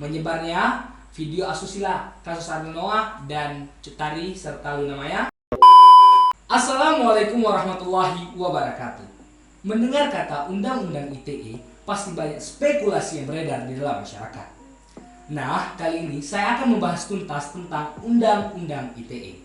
menyebarnya video asusila, kasus Ariel Noah dan Cut Tari serta Luna Maya. Assalamualaikum warahmatullahi wabarakatuh. Mendengar kata Undang-Undang ITE, pasti banyak spekulasi yang beredar di dalam masyarakat. Nah, kali ini saya akan membahas tuntas tentang Undang-Undang ITE.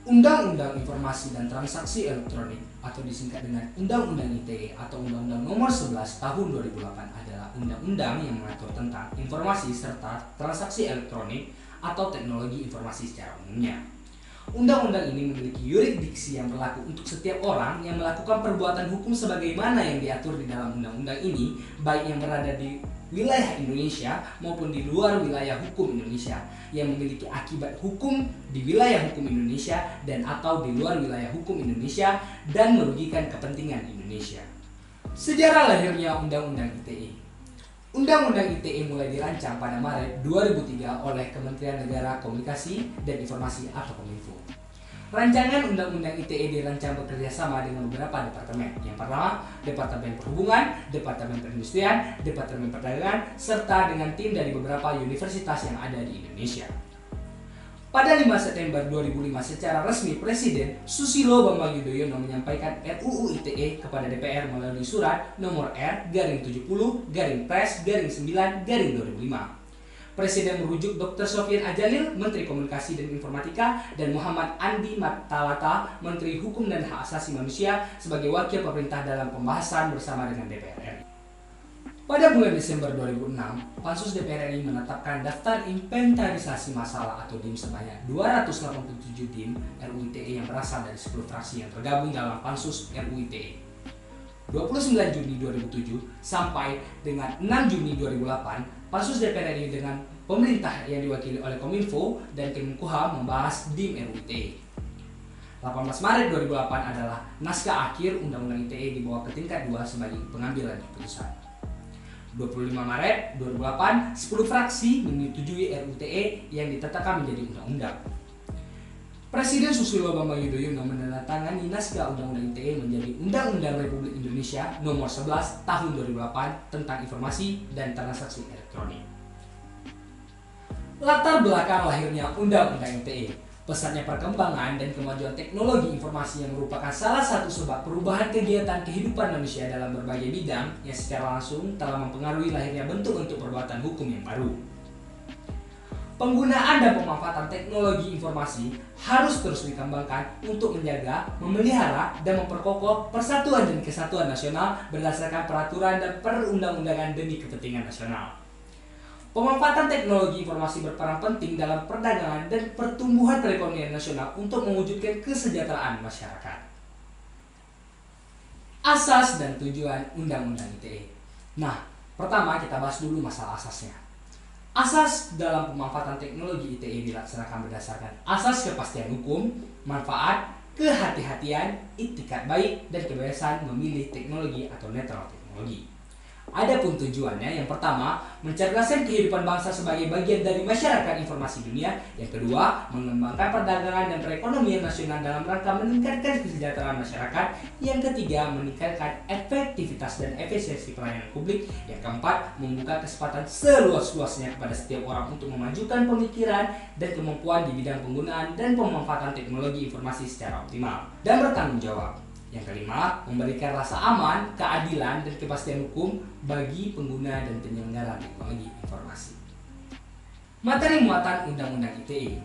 Undang-Undang Informasi dan Transaksi Elektronik atau disingkat dengan Undang-Undang ITE atau Undang-Undang Nomor 11 Tahun 2008 adalah undang-undang yang mengatur tentang informasi serta transaksi elektronik atau teknologi informasi secara umumnya. Undang-undang ini memiliki yurisdiksi yang berlaku untuk setiap orang yang melakukan perbuatan hukum sebagaimana yang diatur di dalam undang-undang ini, baik yang berada di wilayah Indonesia maupun di luar wilayah hukum Indonesia, yang memiliki akibat hukum di wilayah hukum Indonesia dan atau di luar wilayah hukum Indonesia dan merugikan kepentingan Indonesia. Sejarah lahirnya Undang-Undang ITE. Undang-Undang ITE mulai dirancang pada Maret 2003 oleh Kementerian Negara Komunikasi dan Informasi atau Kominfo. Rancangan Undang-Undang ITE dirancang bekerjasama dengan beberapa departemen. Yang pertama, Departemen Perhubungan, Departemen Perindustrian, Departemen Perdagangan, serta dengan tim dari beberapa universitas yang ada di Indonesia. Pada 5 September 2005 secara resmi Presiden Susilo Bambang Yudhoyono menyampaikan RUU ITE kepada DPR melalui surat nomor R/70/Pres/9/2005. Presiden merujuk Dr. Sofyan Adjalil, Menteri Komunikasi dan Informatika, dan Muhammad Andi Matalata, Menteri Hukum dan Hak Asasi Manusia, sebagai wakil pemerintah dalam pembahasan bersama dengan DPR RI. Pada bulan Desember 2006, Pansus DPR RI menetapkan daftar inventarisasi masalah atau DIM sebanyak 287 DIM RUU ITE yang berasal dari 10 fraksi yang tergabung dalam Pansus RUU ITE. 29 Juni 2007 sampai dengan 6 Juni 2008, Pansus DPR RI dengan pemerintah yang diwakili oleh Kominfo dan Kemenkumham membahas DIM RUU ITE. 18 Maret 2008 adalah naskah akhir Undang-Undang ITE dibawa ke tingkat 2 sebagai pengambilan keputusan. 25 Maret 2008, 10 fraksi menyetujui RUU ITE yang ditetapkan menjadi undang-undang. Presiden Susilo Bambang Yudhoyono menandatangani naskah Undang-Undang ITE menjadi Undang-Undang Republik Indonesia Nomor 11 Tahun 2008 tentang Informasi dan Transaksi Elektronik. Latar belakang lahirnya Undang-Undang ITE. Pesatnya perkembangan dan kemajuan teknologi informasi yang merupakan salah satu sebab perubahan kegiatan kehidupan manusia dalam berbagai bidang yang secara langsung telah mempengaruhi lahirnya bentuk-bentuk perbuatan hukum yang baru. Penggunaan dan pemanfaatan teknologi informasi harus terus dikembangkan untuk menjaga, memelihara, dan memperkokoh persatuan dan kesatuan nasional berdasarkan peraturan dan perundang-undangan demi kepentingan nasional. Pemanfaatan teknologi informasi berperan penting dalam perdagangan dan pertumbuhan perekonomian nasional untuk mewujudkan kesejahteraan masyarakat. Asas dan tujuan Undang-Undang ITE. Nah, pertama kita bahas dulu masalah asasnya. Asas dalam pemanfaatan teknologi ITE dilaksanakan berdasarkan asas kepastian hukum, manfaat, kehati-hatian, itikat baik, dan kebebasan memilih teknologi atau netral teknologi. Adapun tujuannya, yang pertama, mencerdaskan kehidupan bangsa sebagai bagian dari masyarakat informasi dunia. Yang kedua, mengembangkan perdagangan dan perekonomian nasional dalam rangka meningkatkan kesejahteraan masyarakat. Yang ketiga, meningkatkan efektivitas dan efisiensi pelayanan publik. Yang keempat, membuka kesempatan seluas-luasnya kepada setiap orang untuk memajukan pemikiran dan kemampuan di bidang penggunaan dan pemanfaatan teknologi informasi secara optimal dan bertanggung jawab. Yang kelima, memberikan rasa aman, keadilan, dan kepastian hukum bagi pengguna dan penyelenggara teknologi informasi. Materi muatan Undang-Undang ITE.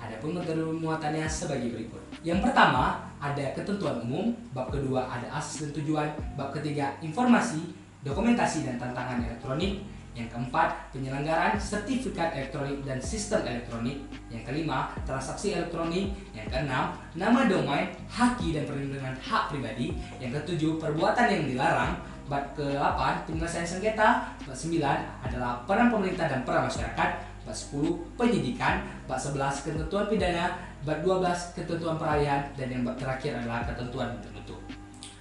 Adapun materi muatannya sebagai berikut. Yang pertama, ada ketentuan umum. Bab kedua, ada asas dan tujuan. Bab ketiga, informasi, dokumentasi, dan tantangan elektronik. Yang keempat, penyelenggaraan sertifikat elektronik dan sistem elektronik. Yang kelima, transaksi elektronik. Yang keenam, nama domain, haki dan perlindungan hak pribadi. Yang ketujuh, perbuatan yang dilarang. Bab ke-8, penyelesaian sengketa. Bab 9 adalah peran pemerintah dan peran masyarakat. Bab 10, penyidikan. Bab 11, ketentuan pidana. Bab 12, ketentuan peralihan. Dan yang bab terakhir adalah ketentuan penutup.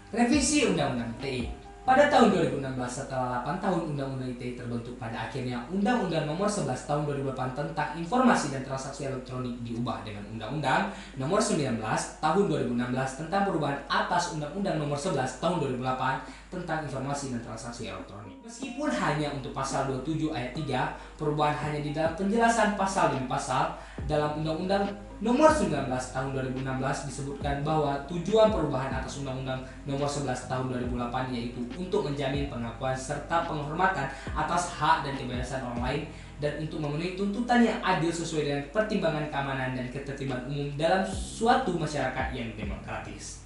Revisi Undang-Undang ITE. Pada tahun 2016, setelah 8 tahun Undang-Undang ITE terbentuk, pada akhirnya Undang-Undang Nomor 11 Tahun 2008 tentang Informasi dan Transaksi Elektronik diubah dengan Undang-Undang Nomor 19 Tahun 2016 tentang perubahan atas Undang-Undang Nomor 11 Tahun 2008 tentang Informasi dan Transaksi Elektronik. Meskipun hanya untuk pasal 27 ayat 3, perubahan hanya di dalam penjelasan pasal demi pasal, dalam Undang-Undang Nomor 19 Tahun 2016 disebutkan bahwa tujuan perubahan atas Undang-Undang Nomor 11 Tahun 2008 yaitu untuk menjamin pengakuan serta penghormatan atas hak dan kebebasan orang lain dan untuk memenuhi tuntutan yang adil sesuai dengan pertimbangan keamanan dan ketertiban umum dalam suatu masyarakat yang demokratis.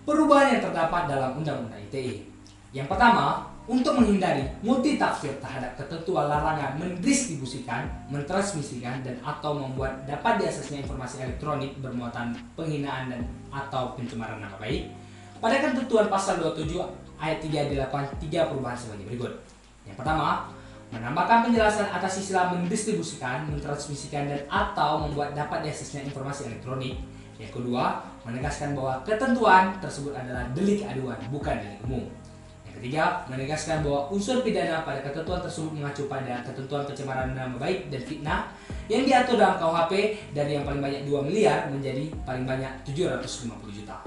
Perubahan yang terdapat dalam Undang-Undang ITE. Yang pertama, untuk menghindari multitafsir terhadap ketentuan larangan mendistribusikan, mentransmisikan, dan atau membuat dapat diaksesnya informasi elektronik bermuatan penghinaan dan atau pencemaran nama baik, pada ketentuan pasal 27 ayat 3 dilakukan 3 perubahan sebagai berikut. Yang pertama, menambahkan penjelasan atas istilah mendistribusikan, mentransmisikan, dan atau membuat dapat diaksesnya informasi elektronik. Yang kedua, menegaskan bahwa ketentuan tersebut adalah delik aduan, bukan delik umum. Ketiga, menegaskan bahwa unsur pidana pada ketentuan tersebut mengacu pada ketentuan pencemaran nama baik dan fitnah yang diatur dalam KUHP dari yang paling banyak 2 miliar menjadi paling banyak 750 juta.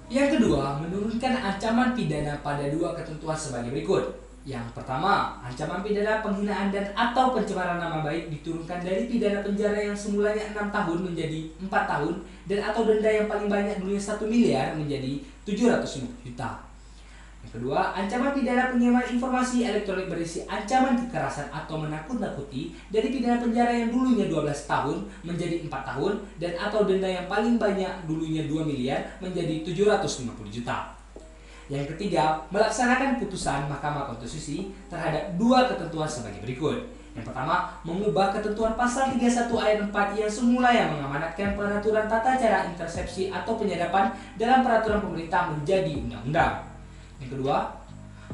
Yang kedua, menurunkan ancaman pidana pada 2 ketentuan sebagai berikut. Yang pertama, ancaman pidana penghinaan dan atau pencemaran nama baik diturunkan dari pidana penjara yang semulanya 6 tahun menjadi 4 tahun dan atau denda yang paling banyak dulunya 1 miliar menjadi 750 juta. Yang kedua, ancaman pidana pengiriman informasi elektronik berisi ancaman kekerasan atau menakut-nakuti dari pidana penjara yang dulunya 12 tahun menjadi 4 tahun dan atau denda yang paling banyak dulunya 2 miliar menjadi 750 juta. Yang ketiga, melaksanakan putusan Mahkamah Konstitusi terhadap 2 ketentuan sebagai berikut. Yang pertama, mengubah ketentuan pasal 31 ayat 4 yang semula yang mengamanatkan peraturan tata cara intersepsi atau penyadapan dalam peraturan pemerintah menjadi undang-undang. Yang kedua,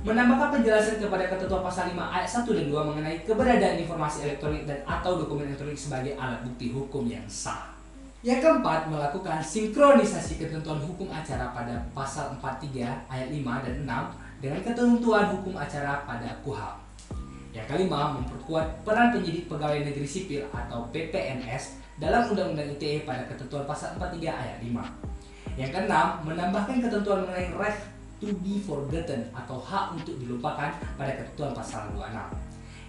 menambahkan penjelasan kepada ketentuan pasal 5 ayat 1 dan 2 mengenai keberadaan informasi elektronik dan atau dokumen elektronik sebagai alat bukti hukum yang sah. Yang keempat, melakukan sinkronisasi ketentuan hukum acara pada pasal 43 ayat 5 dan 6 dengan ketentuan hukum acara pada KUHP. Yang kelima, memperkuat peran penyidik pegawai negeri sipil atau PPNS dalam Undang-Undang ITE pada ketentuan pasal 43 ayat 5. Yang keenam, menambahkan ketentuan mengenai right to be forgotten atau hak untuk dilupakan pada ketentuan pasal 26.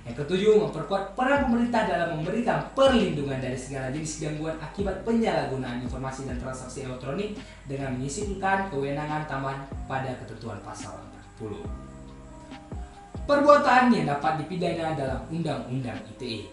Yang ketujuh, memperkuat peran pemerintah dalam memberikan perlindungan dari segala jenis gangguan akibat penyalahgunaan informasi dan transaksi elektronik dengan menyisipkan kewenangan tambahan pada ketentuan pasal 40. Perbuatan yang dapat dipidana dalam Undang-Undang ITE.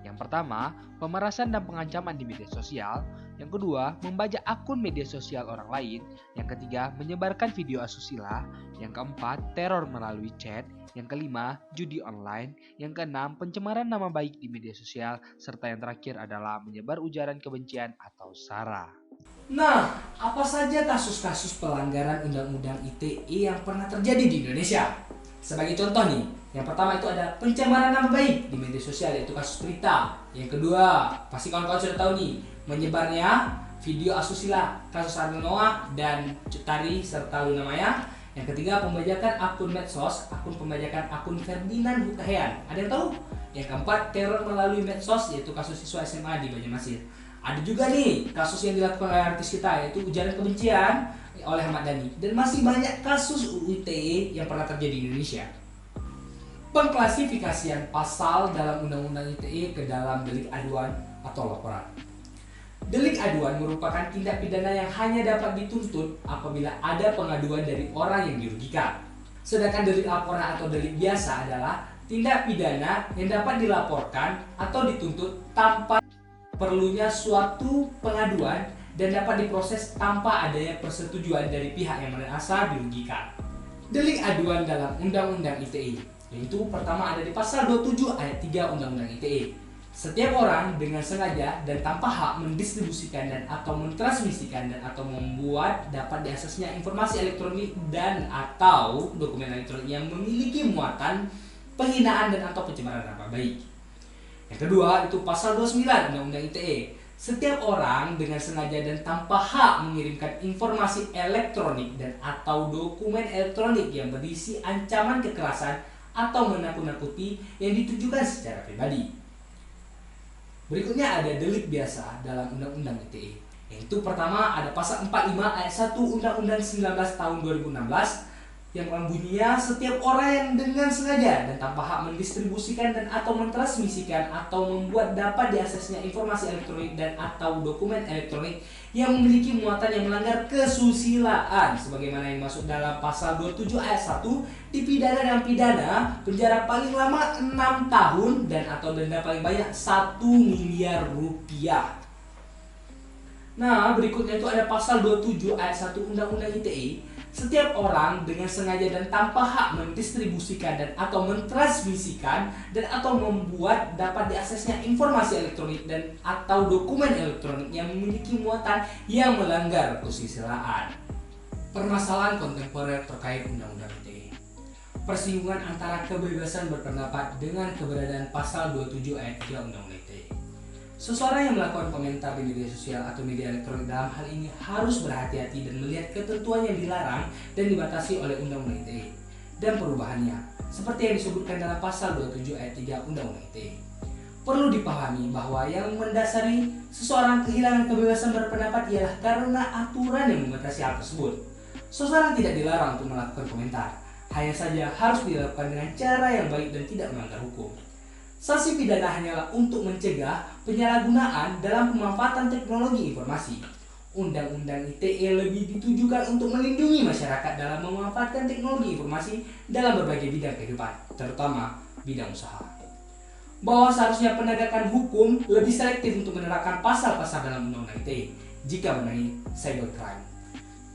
Yang pertama, pemerasan dan pengancaman di media sosial. Yang kedua, membajak akun media sosial orang lain. Yang ketiga, menyebarkan video asusila. Yang keempat, teror melalui chat. Yang kelima, judi online. Yang keenam, pencemaran nama baik di media sosial. Serta yang terakhir adalah menyebar ujaran kebencian atau sara. Nah, apa saja kasus-kasus pelanggaran Undang-Undang ITE yang pernah terjadi di Indonesia? Sebagai contoh nih, yang pertama itu ada pencemaran nama baik di media sosial, yaitu kasus berita. Yang kedua, pasti kawan-kawan sudah tahu nih, menyebarnya video asusila, kasus Ariel Noah dan Cut Tari serta Luna Maya. Yang ketiga, pembajakan akun medsos, pembajakan akun Ferdinand Hutahian. Ada yang tahu? Yang keempat, teror melalui medsos, yaitu kasus siswa SMA di Banjarmasin. Ada juga nih kasus yang dilakukan oleh artis kita, yaitu ujaran kebencian oleh Ahmad Dhani. Dan masih banyak kasus UU ITE yang pernah terjadi di Indonesia. Pengklasifikasian pasal dalam Undang-Undang ITE ke dalam delik aduan atau laporan. Delik aduan merupakan tindak pidana yang hanya dapat dituntut apabila ada pengaduan dari orang yang dirugikan. Sedangkan delik laporan atau delik biasa adalah tindak pidana yang dapat dilaporkan atau dituntut tanpa perlunya suatu pengaduan dan dapat diproses tanpa adanya persetujuan dari pihak yang merasa dirugikan. Delik aduan dalam Undang-Undang ITE, yaitu pertama ada di pasal 27 ayat 3 Undang-Undang ITE. Setiap orang dengan sengaja dan tanpa hak mendistribusikan dan atau mentransmisikan dan atau membuat dapat diaksesnya informasi elektronik dan atau dokumen elektronik yang memiliki muatan penghinaan dan atau pencemaran nama baik. Yang kedua itu pasal 29 Undang-Undang ITE. Setiap orang dengan sengaja dan tanpa hak mengirimkan informasi elektronik dan atau dokumen elektronik yang berisi ancaman kekerasan atau menakut-nakuti yang ditujukan secara pribadi. Berikutnya ada delik biasa dalam Undang-Undang ITE. Yaitu pertama ada pasal 45 ayat 1 Undang-Undang 19 tahun 2016 yang bunyinya setiap orang yang dengan sengaja dan tanpa hak mendistribusikan dan atau mentransmisikan atau membuat dapat diaksesnya informasi elektronik dan atau dokumen elektronik yang memiliki muatan yang melanggar kesusilaan sebagaimana yang masuk dalam pasal 27 ayat 1 dipidana dengan pidana penjara paling lama 6 tahun dan atau denda paling banyak 1 miliar rupiah. Nah, berikutnya itu ada pasal 27 ayat 1 Undang-Undang ITE. Setiap orang dengan sengaja dan tanpa hak mendistribusikan dan atau mentransmisikan dan atau membuat dapat diaksesnya informasi elektronik dan atau dokumen elektronik yang memiliki muatan yang melanggar kesusilaan. Permasalahan kontemporer terkait Undang-Undang ITE. Persinggungan antara kebebasan berpendapat dengan keberadaan pasal 27 ayat 3 Undang-Undang ITE. Seseorang yang melakukan komentar di media sosial atau media elektronik dalam hal ini harus berhati-hati dan melihat ketentuan yang dilarang dan dibatasi oleh Undang-Undang ITE dan perubahannya, seperti yang disebutkan dalam pasal 27 ayat 3 Undang-Undang ITE. Perlu dipahami bahwa yang mendasari seseorang kehilangan kebebasan berpendapat ialah karena aturan yang membatasi hal tersebut. Seseorang tidak dilarang untuk melakukan komentar, hanya saja harus dilakukan dengan cara yang baik dan tidak melanggar hukum. Sanksi pidana hanyalah untuk mencegah penyalahgunaan dalam pemanfaatan teknologi informasi. Undang-Undang ITE lebih ditujukan untuk melindungi masyarakat dalam memanfaatkan teknologi informasi dalam berbagai bidang kehidupan, terutama bidang usaha. Bahwa seharusnya penegakan hukum lebih selektif untuk menerapkan pasal-pasal dalam Undang-Undang ITE jika mengenai cybercrime.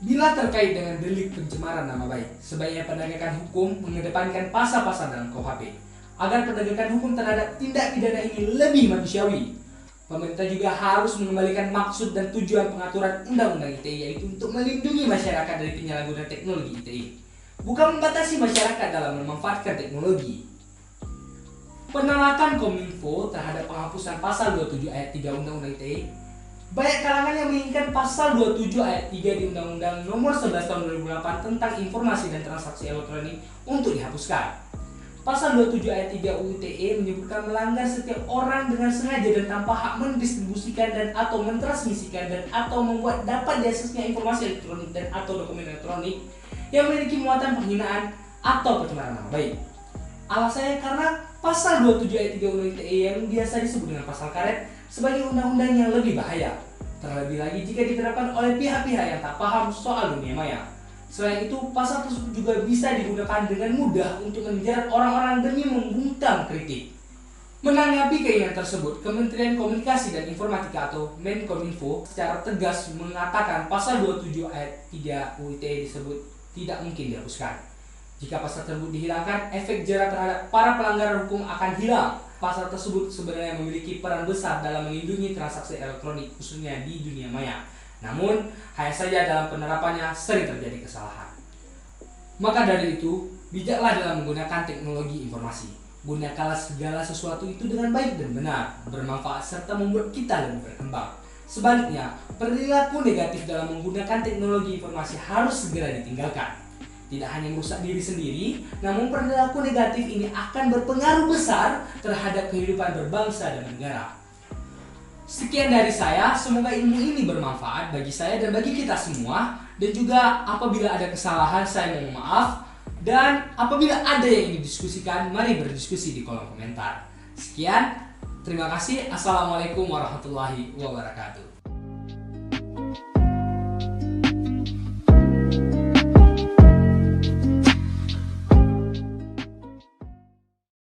Bila terkait dengan delik pencemaran nama baik, sebaiknya penegakan hukum mengedepankan pasal-pasal dalam KUHP agar penegakan hukum terhadap tindak pidana ini lebih manusiawi. Pemerintah juga harus mengembalikan maksud dan tujuan pengaturan Undang-Undang ITE, yaitu untuk melindungi masyarakat dari penyalahgunaan teknologi ITE, bukan membatasi masyarakat dalam memanfaatkan teknologi. Penolakan Kominfo terhadap penghapusan pasal 27 ayat 3 Undang-Undang ITE. Banyak kalangan yang menginginkan pasal 27 ayat 3 di Undang-Undang Nomor 11 Tahun 2008 tentang informasi dan transaksi elektronik untuk dihapuskan. Pasal 27 ayat 3 UU ITE menyebutkan melanggar setiap orang dengan sengaja dan tanpa hak mendistribusikan dan atau mentransmisikan dan atau membuat dapat diaksesnya informasi elektronik dan atau dokumen elektronik yang memiliki muatan penghinaan atau pencemaran nama baik. Alasannya karena pasal 27 ayat 3 UU ITE yang biasa disebut dengan pasal karet sebagai undang-undang yang lebih bahaya, terlebih lagi jika diterapkan oleh pihak-pihak yang tak paham soal dunia maya. Selain itu, pasal tersebut juga bisa digunakan dengan mudah untuk menjerat orang-orang demi membungkam kritik. Menanggapi keinginan tersebut, Kementerian Komunikasi dan Informatika atau Menkominfo secara tegas mengatakan pasal 27 ayat 3 UU ITE disebut tidak mungkin dihapuskan. Jika pasal tersebut dihilangkan, efek jerat terhadap para pelanggar hukum akan hilang. Pasal tersebut sebenarnya memiliki peran besar dalam melindungi transaksi elektronik khususnya di dunia maya. Namun, hanya saja dalam penerapannya sering terjadi kesalahan. Maka dari itu, bijaklah dalam menggunakan teknologi informasi. Gunakanlah segala sesuatu itu dengan baik dan benar, bermanfaat serta membuat kita lebih berkembang. Sebaliknya, perilaku negatif dalam menggunakan teknologi informasi harus segera ditinggalkan. Tidak hanya merusak diri sendiri, namun perilaku negatif ini akan berpengaruh besar terhadap kehidupan berbangsa dan negara. Sekian dari saya, semoga ilmu ini bermanfaat bagi saya dan bagi kita semua. Dan juga apabila ada kesalahan saya mohon maaf. Dan apabila ada yang ingin didiskusikan, mari berdiskusi di kolom komentar. Sekian, terima kasih. Assalamualaikum warahmatullahi wabarakatuh.